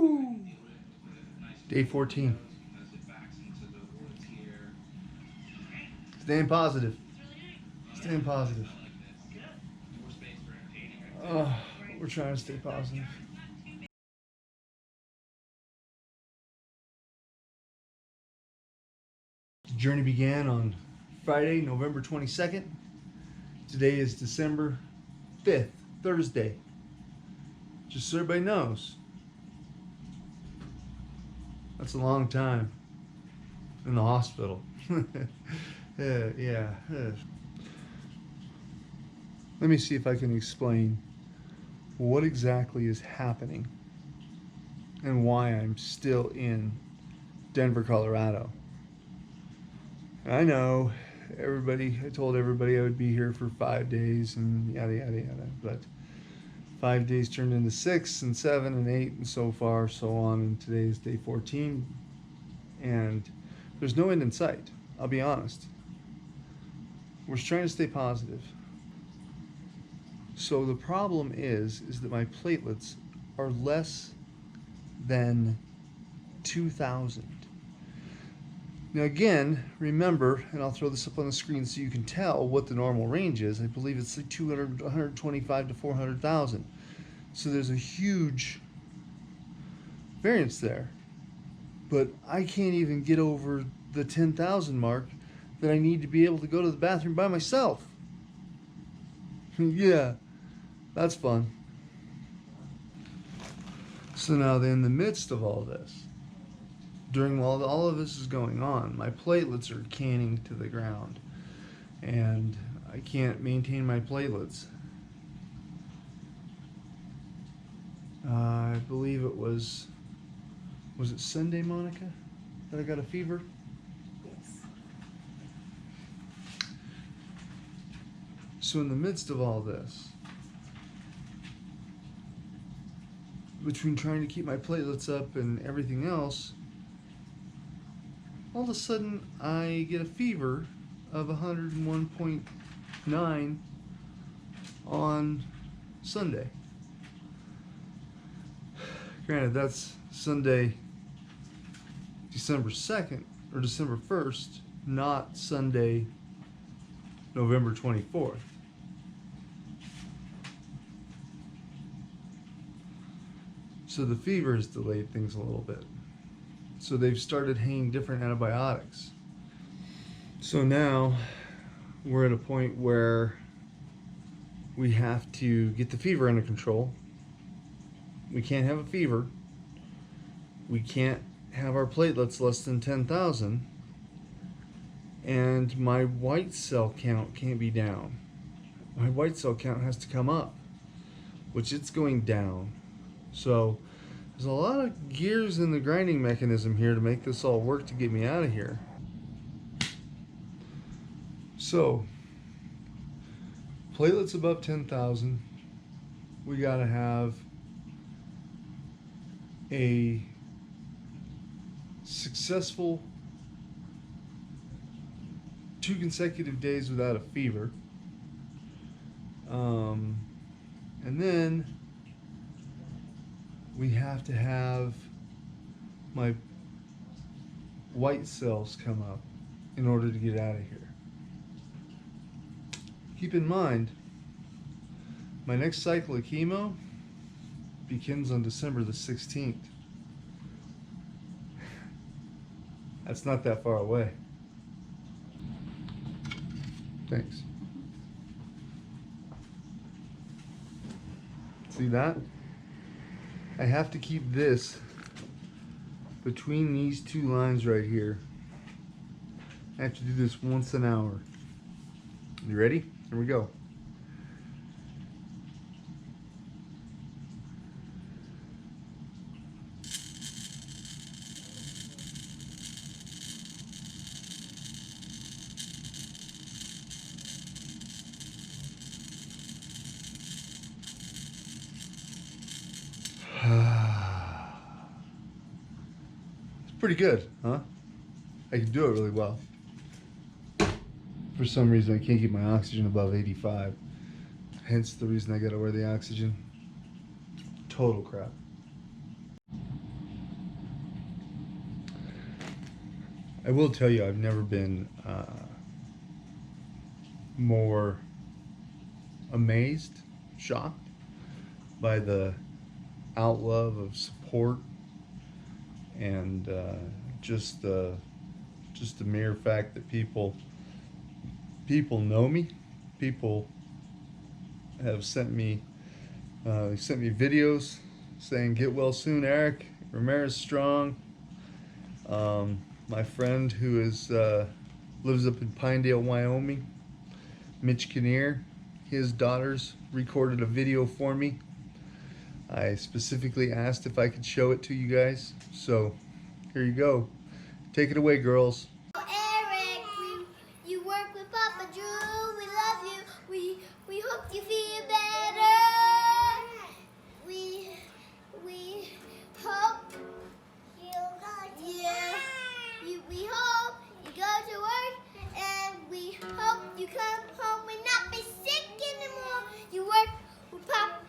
Woo! Day 14. Staying positive. Staying positive. Oh, we're trying to stay positive. The journey began on Friday, November 22nd. Today is December 5th, Thursday. Just so everybody knows, that's a long time in the hospital. Yeah. Let me see if I can explain what exactly is happening and why I'm still in Denver, Colorado. I know I told everybody I would be here for 5 days and yada yada yada, but 5 days turned into 6 and 7 and 8 and so far so on, and today is day 14 and there's no end in sight. I'll be honest. We're trying to stay positive. So the problem is that my platelets are less than 2,000. Now again, remember, and I'll throw this up on the screen so you can tell what the normal range is. I believe it's like 125 to 400,000. So there's a huge variance there. But I can't even get over the 10,000 mark that I need to be able to go to the bathroom by myself. Yeah, that's fun. So now in the midst of all this, during while all of this is going on, my platelets are canning to the ground and I can't maintain my platelets. I believe it was it Sunday, Monica, that I got a fever? Yes. So in the midst of all this, between trying to keep my platelets up and everything else, all of a sudden I get a fever of 101.9 on Sunday. Granted, that's Sunday, December 2nd or December 1st, not Sunday, November 24th. So the fever has delayed things a little bit. So they've started hanging different antibiotics. So now we're at a point where we have to get the fever under control. We can't have a fever. We can't have our platelets less than 10,000. And my white cell count can't be down. My white cell count has to come up, which it's going down. So there's a lot of gears in the grinding mechanism here to make this all work to get me out of here. So, platelets above 10,000, we gotta have a successful 2 consecutive days without a fever. And then we have to have my white cells come up in order to get out of here. Keep in mind, my next cycle of chemo begins on December the 16th. That's not that far away. Thanks. See that? I have to keep this between these 2 lines right here. I have to do this once an hour. You ready? Here we go. It's pretty good, huh? I can do it really well. For some reason, I can't keep my oxygen above 85. Hence the reason I gotta wear the oxygen. Total crap. I will tell you, I've never been more amazed, shocked by the outlove of support and just the mere fact that people know me. People have sent me videos saying, "Get well soon, Eric. Ramirez strong." My friend who is lives up in Pinedale, Wyoming, Mitch Kinnear, his daughters recorded a video for me. I specifically asked if I could show it to you guys, so here you go. Take it away, girls. Eric, you work with Papa Drew. We love you. We hope you feel better. We hope we hope you go to work, and we hope you come home and not be sick anymore. You work with Papa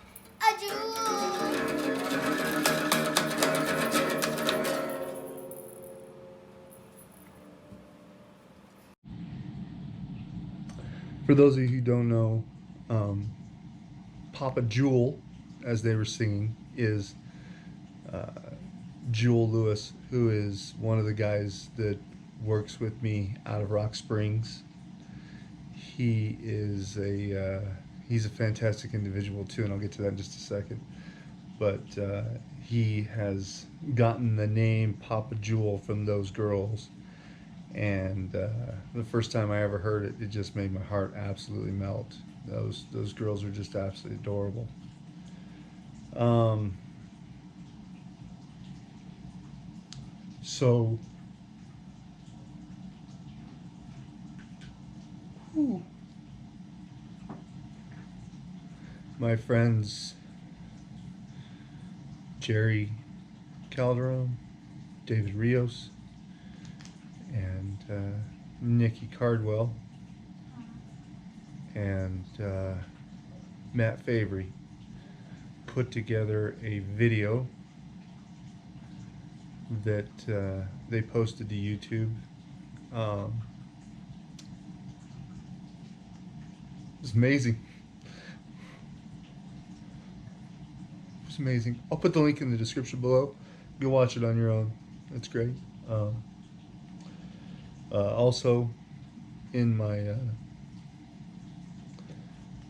Drew. For those of you who don't know, Papa Jewel, as they were singing, is Jewel Lewis, who is one of the guys that works with me out of Rock Springs. He is he's a fantastic individual too, and I'll get to that in just a second. But he has gotten the name Papa Jewel from those girls. And the first time I ever heard it, it just made my heart absolutely melt. Those girls are just absolutely adorable. So, whew, my friends Jerry Calderon, David Rios, and Nikki Cardwell, and Matt Favory put together a video that they posted to YouTube. It's amazing. It's amazing. I'll put the link in the description below. You'll watch it on your own. It's great. Also, in my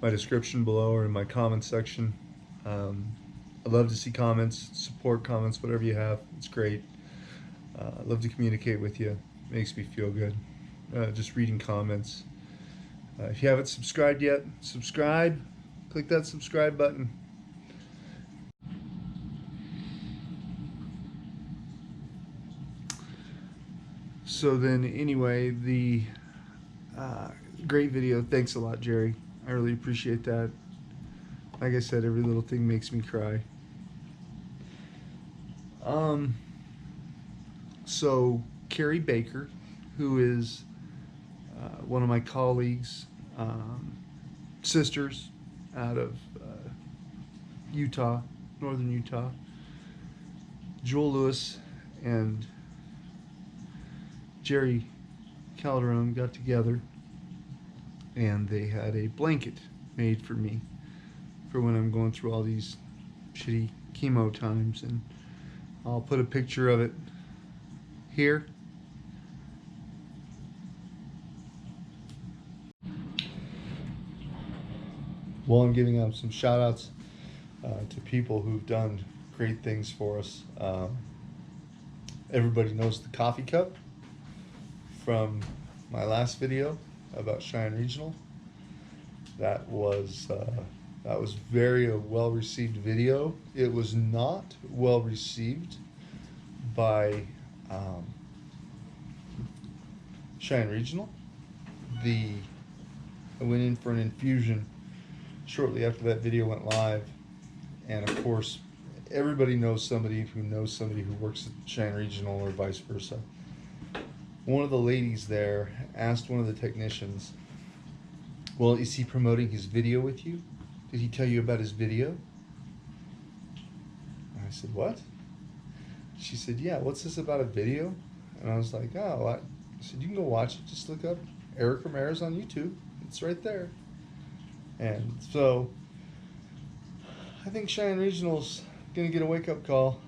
my description below, or in my comments section, I'd love to see comments, support comments, whatever you have. It's great. I'd love to communicate with you. It makes me feel good. Just reading comments. If you haven't subscribed yet, subscribe. Click that subscribe button. So then, anyway, the great video. Thanks a lot, Jerry. I really appreciate that. Like I said, every little thing makes me cry. So Carrie Baker, who is one of my colleagues, sisters out of Utah, northern Utah, Joel Lewis and Jerry Calderon got together, and they had a blanket made for me for when I'm going through all these shitty chemo times, and I'll put a picture of it here. Well, I'm giving out some shout outs to people who've done great things for us. Everybody knows the coffee cup from my last video about Cheyenne Regional. That was very well received video. It was not well received by Cheyenne Regional. I went in for an infusion shortly after that video went live, and of course everybody knows somebody who works at Cheyenne Regional, or vice versa. One of the ladies there asked one of the technicians, "Well, is he promoting his video with you? Did he tell you about his video?" And I said, "What?" She said, "Yeah, what's this about a video?" And I was like, "Oh, said, you can go watch it. Just look up Eric Ramirez on YouTube. It's right there. And so I think Cheyenne Regional's going to get a wake-up call.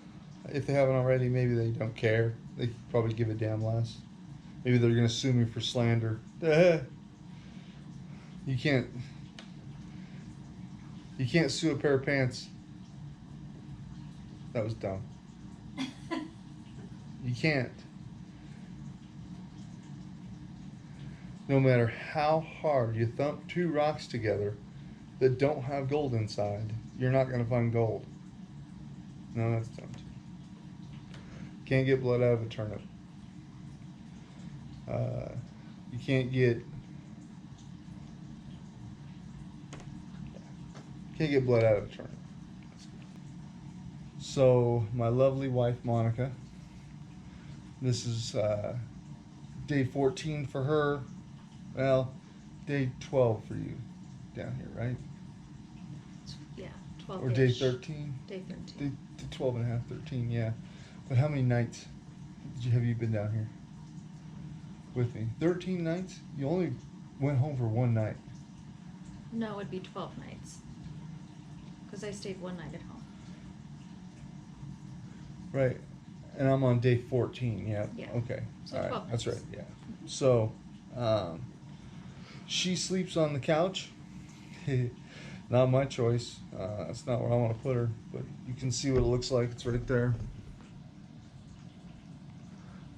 If they haven't already, maybe they don't care. They could probably give a damn less. Maybe they're going to sue me for slander. You can't sue a pair of pants. That was dumb. You can't. No matter how hard you thump two rocks together that don't have gold inside, you're not going to find gold. No, that's dumb too. Can't get blood out of a turnip. You can't get blood out of a turnip. So my lovely wife Monica, this is day 14 for her. Well, day 12 for you down here, right? Yeah, 12. Or day 13? Day 13. Day 12 and a half, 13, yeah. But how many nights have you been down here with me? 13 nights? You only went home for one night. No, it'd be 12 nights. Because I stayed one night at home. Right. And I'm on day 14, yeah. Yeah. Okay. So all right. 12 That's nights. right, yeah. So, she sleeps on the couch. Not my choice. That's not where I want to put her, but you can see what it looks like. It's right there.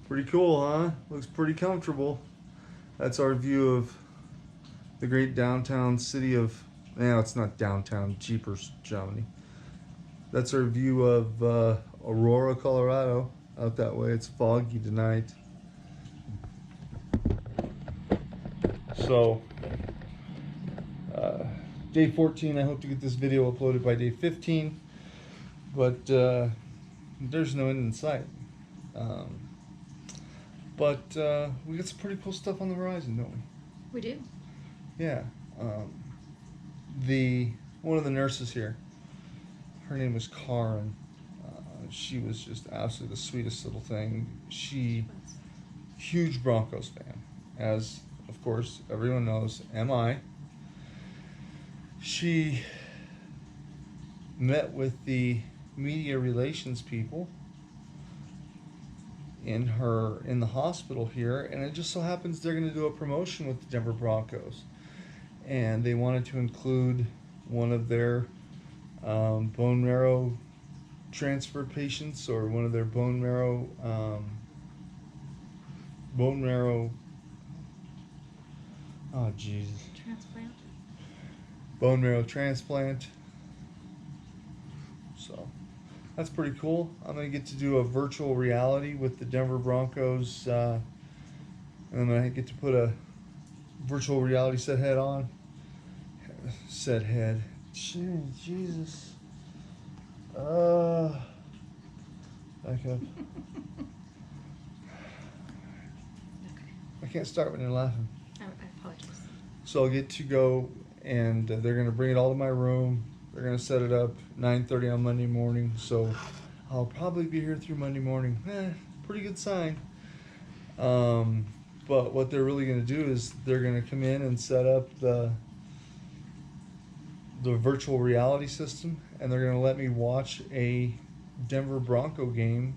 Pretty cool, huh? Looks pretty comfortable. That's our view of the great downtown city of, it's not downtown, Jeepers, Germany. That's our view of Aurora, Colorado, out that way. It's foggy tonight. So, day 14, I hope to get this video uploaded by day 15, but there's no end in sight. But we got some pretty cool stuff on the horizon, don't we? We do. Yeah. One of the nurses here, her name was Karen. She was just absolutely the sweetest little thing. Huge Broncos fan, as of course everyone knows, am I. She met with the media relations people in the hospital here, and it just so happens they're going to do a promotion with the Denver Broncos, and they wanted to include one of their bone marrow transfer patients, or one of their bone marrow oh Jesus, Transplant. bone marrow transplant. So that's pretty cool. I'm going to get to do a virtual reality with the Denver Broncos, and I'm going to get to put a virtual reality set head on. Set head. Jesus. Back up. Okay. I can't start when you're laughing. I apologize. So I'll get to go, and they're going to bring it all to my room. They're going to set it up 9:30 on Monday morning. So I'll probably be here through Monday morning. Pretty good sign. But what they're really going to do is they're going to come in and set up the virtual reality system, and they're going to let me watch a Denver Bronco game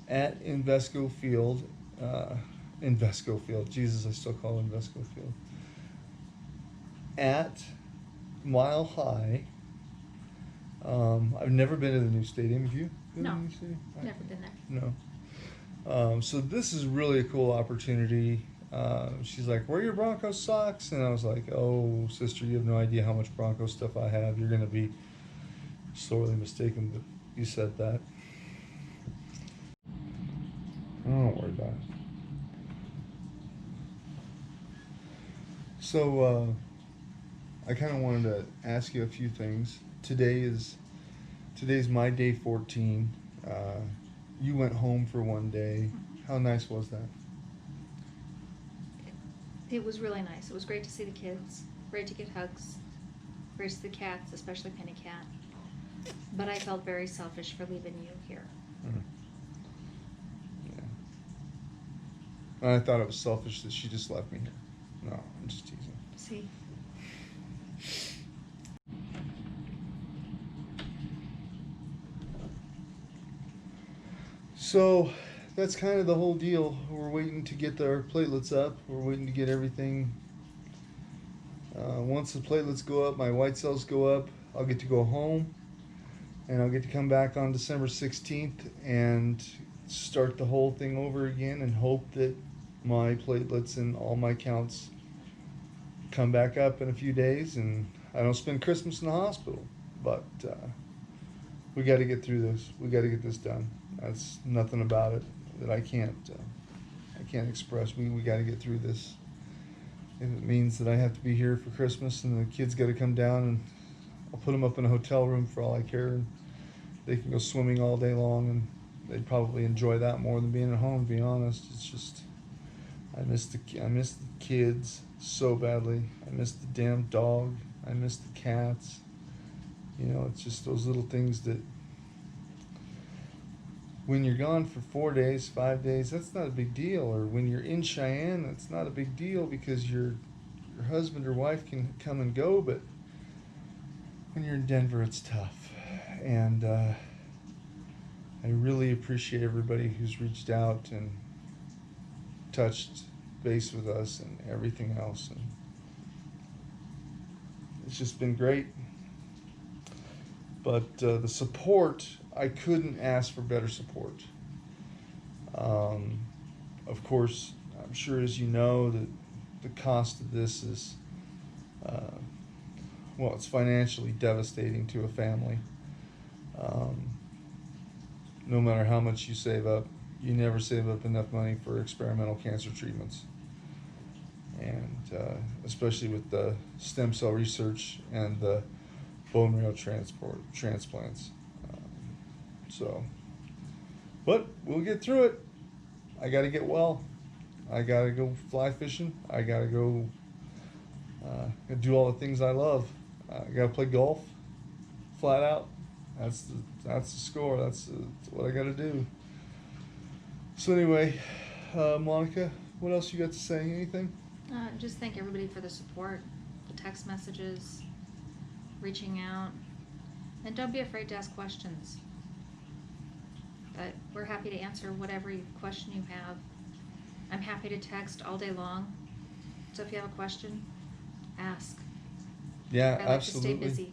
at Invesco Field. Invesco Field. Jesus, I still call it Invesco Field. At Mile High. I've never been to the new stadium. Have you? Been to No. the new stadium? Never been there. No. So this is really a cool opportunity. She's like, "Where are your Broncos socks?" And I was like, "Oh, sister, you have no idea how much Broncos stuff I have. You're going to be sorely mistaken that you said that." Don't worry about it. So, I kind of wanted to ask you a few things. Today's my day 14. You went home for one day. How nice was that? It was really nice. It was great to see the kids. Great to get hugs. Great to see the cats, especially Penny Cat. But I felt very selfish for leaving you here. Mm. Yeah. And I thought it was selfish that she just left me here. No, I'm just teasing. See? So that's kind of the whole deal. We're waiting to get our platelets up. We're waiting to get everything. Once the platelets go up, my white cells go up, I'll get to go home, and I'll get to come back on December 16th and start the whole thing over again and hope that my platelets and all my counts come back up in a few days and I don't spend Christmas in the hospital. But we got to get through this. We got to get this done. That's nothing about it that I can't express. We got to get through this. If it means that I have to be here for Christmas and the kids got to come down, and I'll put them up in a hotel room for all I care, and they can go swimming all day long, and they'd probably enjoy that more than being at home, to be honest. It's just I miss the kids so badly. I miss the damn dog. I miss the cats. You know, it's just those little things that when you're gone for 4 days, 5 days, that's not a big deal. Or when you're in Cheyenne, that's not a big deal because your husband or wife can come and go. But when you're in Denver, it's tough. And I really appreciate everybody who's reached out and touched base with us and everything else. And it's just been great. But the support, I couldn't ask for better support. Of course, I'm sure as you know that the cost of this is, well, it's financially devastating to a family. No matter how much you save up, you never save up enough money for experimental cancer treatments. And especially with the stem cell research and the bone marrow transplants. But we'll get through it. I got to get well. I got to go fly fishing. I got to go do all the things I love. I got to play golf, flat out. That's the score. That's what I got to do. So anyway, Monica, what else you got to say? Anything? Just thank everybody for the support, the text messages, reaching out, and don't be afraid to ask questions. But we're happy to answer whatever question you have. I'm happy to text all day long. So if you have a question, ask. Yeah, I like absolutely. to stay busy.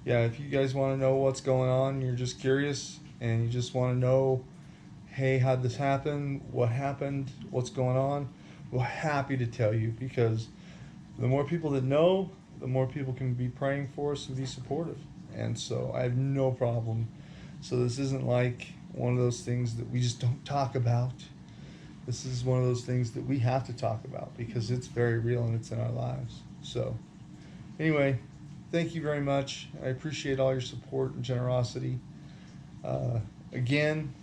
Yeah, if you guys want to know what's going on, you're just curious, and you just want to know, hey, how'd this happen? What happened? What's going on? We're happy to tell you, because the more people that know, the more people can be praying for us and be supportive. And so I have no problem. So this isn't like one of those things that we just don't talk about. This is one of those things that we have to talk about because it's very real and it's in our lives. So anyway, thank you very much. I appreciate all your support and generosity. Again,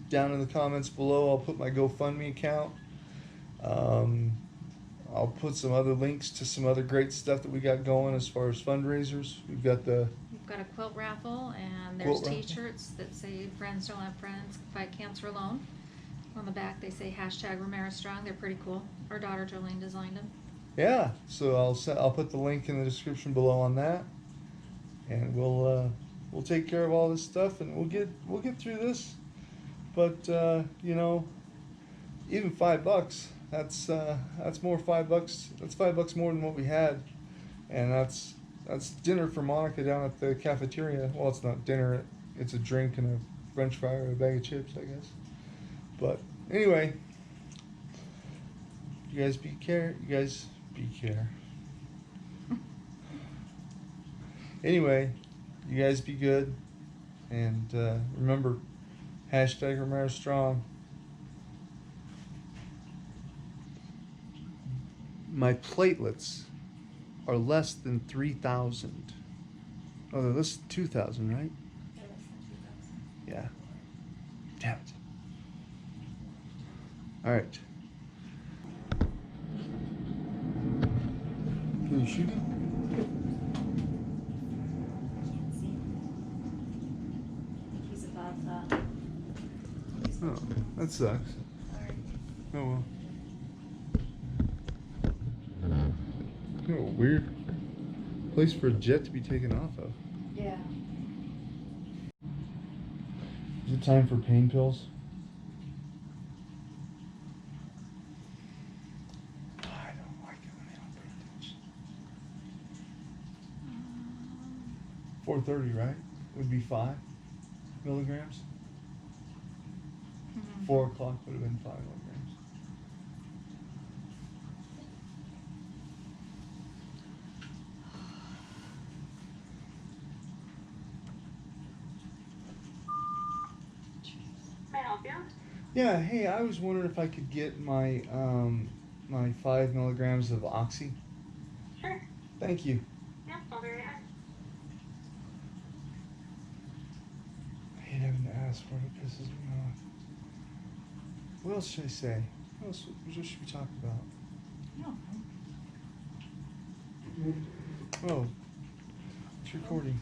down in the comments below, I'll put my GoFundMe account. I'll put some other links to some other great stuff that we got going as far as fundraisers. We've got a quilt raffle, and there's Quilt raffle. t-shirts that say "Friends don't have friends, fight cancer alone." On the back they say #Ramirez Strong. They're pretty cool. Our daughter Jolene designed them. Yeah, so I'll put the link in the description below on that, and we'll take care of all this stuff, and we'll get through this. But you know, even $5, that's more $5. That's $5 more than what we had, and that's dinner for Monica down at the cafeteria. Well, it's not dinner; it's a drink and a French fry or a bag of chips, I guess. But anyway, you guys be care. Anyway, you guys be good, and remember, #Ramirez Strong. My platelets are less than 3,000. Oh, they're less than 2,000, right? Yeah. Damn it. All right. Can you shoot it? He's above Oh, that sucks. Oh well. Weird place for a jet to be taken off of. Yeah. Is it time for pain pills? I don't like it when they don't pay attention. 430, right? Would be 5 milligrams. 4 o'clock would have been 5 milligrams. May I help you? Yeah, hey, I was wondering if I could get my my 5 milligrams of oxy. Sure. Thank you. Yep, I'll be right back. I hate having to ask for it. It pisses me off. What else should I say? What else what should we talk about? Oh, it's recording.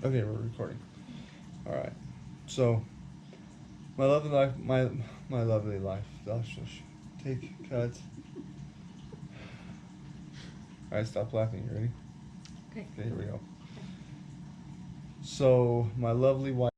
Okay, we're recording. All right. So, my lovely life, my lovely life. Gosh, take cuts. All right, stop laughing. You ready? Okay. Okay, here we go. So, my lovely wife.